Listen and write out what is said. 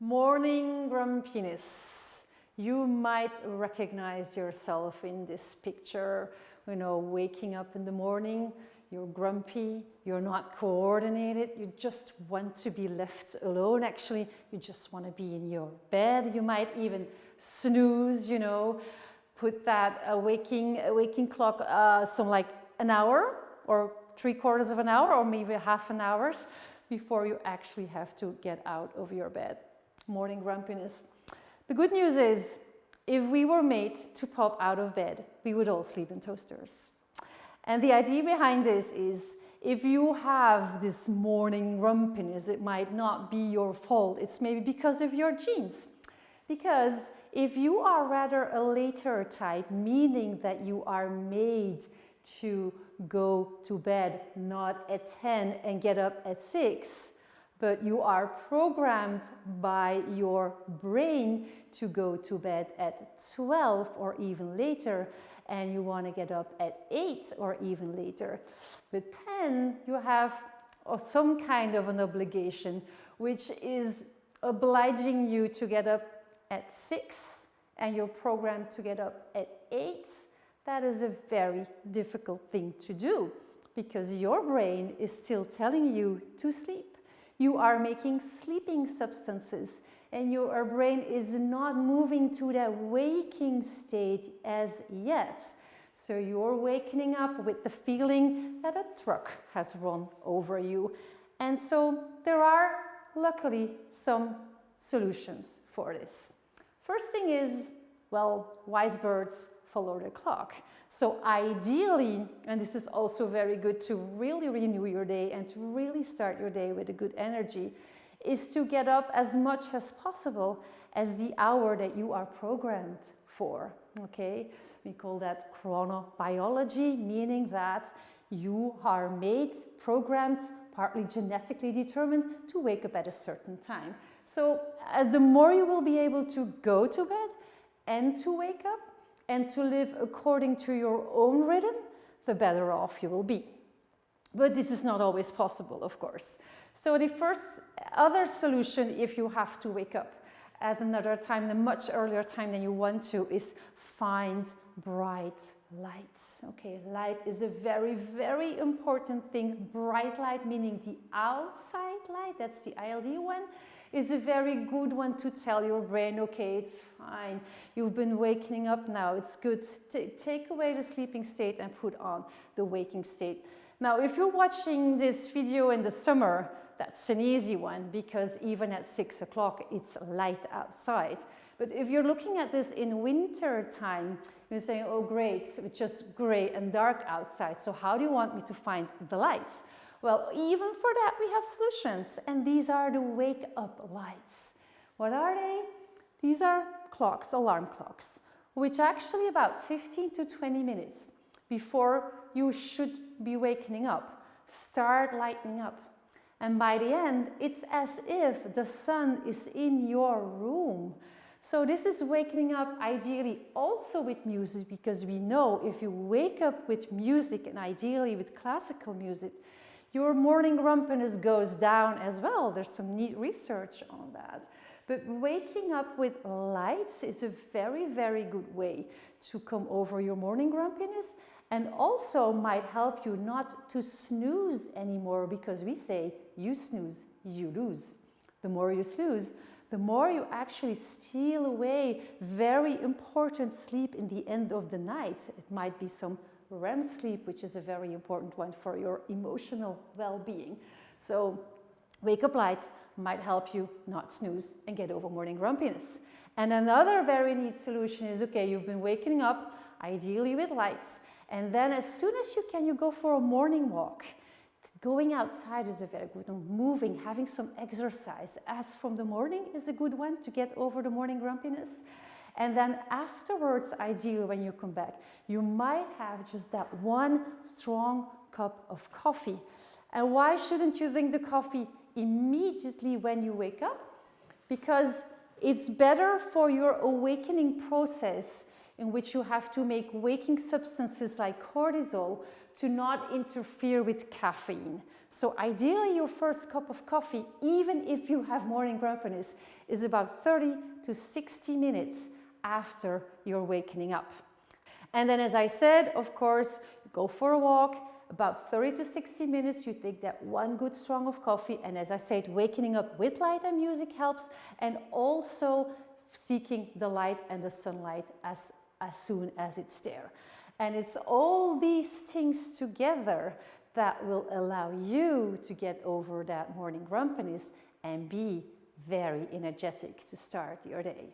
Morning grumpiness. You might recognize yourself in this picture. You know, waking up in the morning, you're grumpy, you're not coordinated, you just want to be left alone. Actually, you just want to be in your bed. You might even snooze, you know, put that waking clock some like an hour or 3/4 of an hour or maybe half an hour before you actually have to get out of your bed. Morning grumpiness. The good news is, if we were made to pop out of bed, we would all sleep in toasters. And the idea behind this is, if you have this morning grumpiness, it might not be your fault. It's maybe because of your genes. Because if you are rather a later type, meaning that you are made to go to bed not at 10 and get up at 6, but you are programmed by your brain to go to bed at 12 or even later, and you want to get up at 8 or even later. But then you have some kind of an obligation, which is obliging you to get up at 6, and you're programmed to get up at 8. That is a very difficult thing to do, because your brain is still telling you to sleep. You are making sleeping substances, and your brain is not moving to that waking state as yet. So you're waking up with the feeling that a truck has run over you. And so there are, luckily, some solutions for this. First thing is, well, wise birds follow the clock. So ideally, and this is also very good to really renew your day and to really start your day with a good energy, is to get up as much as possible as the hour that you are programmed for. Okay, we call that chrono-biology, meaning that you are made, programmed, partly genetically determined to wake up at a certain time. So the more you will be able to go to bed and to wake up, and to live according to your own rhythm, the better off you will be. But this is not always possible, of course. So the first other solution, if you have to wake up at another time, a much earlier time than you want to, is find bright lights. Okay, light is a very, very important thing. Bright light, meaning the outside light, that's the ILD one, is a very good one to tell your brain, okay, it's fine. You've been waking up now, it's good. Take away the sleeping state and put on the waking state. Now, if you're watching this video in the summer, that's an easy one, because even at 6 o'clock, it's light outside. But if you're looking at this in winter time, you're saying, oh great, it's just gray and dark outside. So how do you want me to find the lights? Well, even for that, we have solutions, and these are the wake-up lights. What are they? These are clocks, alarm clocks, which actually about 15 to 20 minutes before you should be waking up, start lighting up. And by the end, it's as if the sun is in your room. So this is waking up ideally also with music, because we know if you wake up with music, and ideally with classical music, your morning grumpiness goes down as well. There's some neat research on that. But waking up with lights is a very, very good way to come over your morning grumpiness, and also might help you not to snooze anymore, because we say, you snooze, you lose. The more you snooze, the more you actually steal away very important sleep in the end of the night. It might be some REM sleep, which is a very important one for your emotional well-being. So wake-up lights might help you not snooze and get over morning grumpiness. And another very neat solution is, okay, you've been waking up, ideally with lights, and then as soon as you can, you go for a morning walk. Going outside is a very good one. Moving, having some exercise as from the morning is a good one to get over the morning grumpiness. And then afterwards, ideally when you come back, you might have just that one strong cup of coffee. And why shouldn't you drink the coffee immediately when you wake up? Because it's better for your awakening process in which you have to make waking substances like cortisol to not interfere with caffeine. So ideally your first cup of coffee, even if you have morning grumpiness, is about 30 to 60 minutes after you're waking up. And then, as I said, of course, go for a walk, about 30 to 60 minutes, you take that one good strong of coffee, and as I said, waking up with light and music helps, and also seeking the light and the sunlight as soon as it's there. And it's all these things together that will allow you to get over that morning grumpiness and be very energetic to start your day.